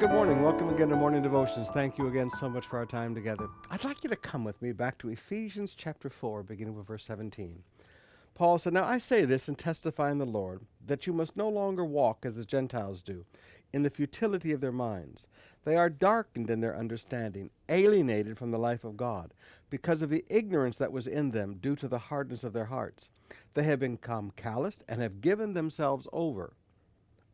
Good morning. Welcome again to Morning Devotions. Thank you again so much for our time together. I'd like you to come with me back to Ephesians chapter 4, beginning with verse 17. Paul said, "Now I say this and testify in the Lord, that you must no longer walk as the Gentiles do, in the futility of their minds. They are darkened in their understanding, alienated from the life of God, because of the ignorance that was in them due to the hardness of their hearts. They have become calloused and have given themselves over,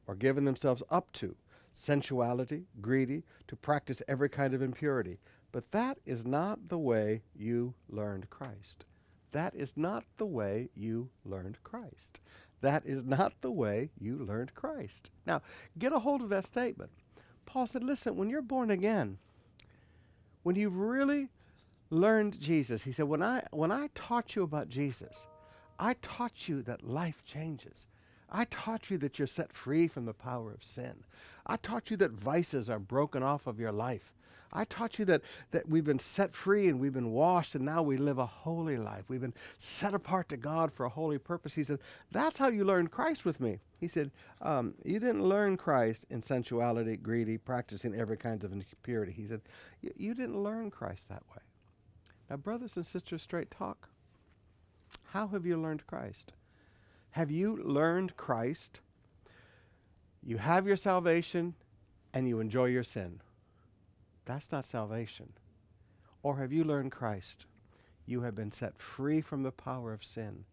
or given themselves up to, sensuality, greedy, to practice every kind of impurity. But that is not the way you learned Christ." That is not the way you learned Christ. That is not the way you learned Christ. Now, get a hold of that statement. Paul said, listen, when you're born again, when you've really learned Jesus, he said, when I taught you about Jesus, I taught you that life changes. I taught you that you're set free from the power of sin. I taught you that vices are broken off of your life. I taught you that we've been set free and we've been washed and now we live a holy life. We've been set apart to God for a holy purpose. He said, that's how you learned Christ with me. He said, you didn't learn Christ in sensuality, greedy, practicing every kind of impurity. He said, you didn't learn Christ that way. Now, brothers and sisters, straight talk. How have you learned Christ? Have you learned Christ? You have your salvation and you enjoy your sin. That's not salvation. Or have you learned Christ? You have been set free from the power of sin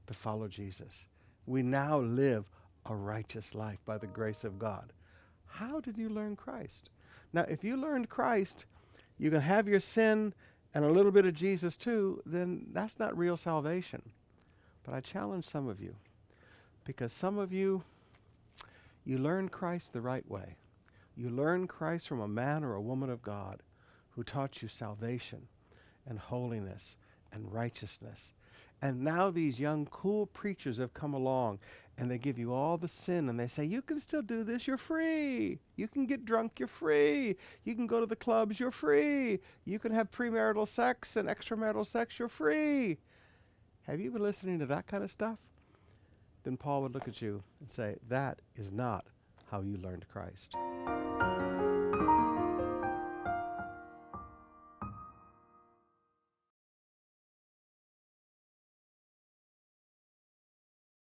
to follow Jesus. We now live a righteous life by the grace of God. How did you learn Christ? Now, if you learned Christ, you can have your sin and a little bit of Jesus too, then that's not real salvation. But I challenge some of you, because some of you, you learned Christ the right way. You learned Christ from a man or a woman of God who taught you salvation and holiness and righteousness. And now these young, cool preachers have come along and they give you all the sin and they say, you can still do this, you're free. You can get drunk, you're free. You can go to the clubs, you're free. You can have premarital sex and extramarital sex, you're free. Have you been listening to that kind of stuff? Then Paul would look at you and say, that is not how you learned Christ.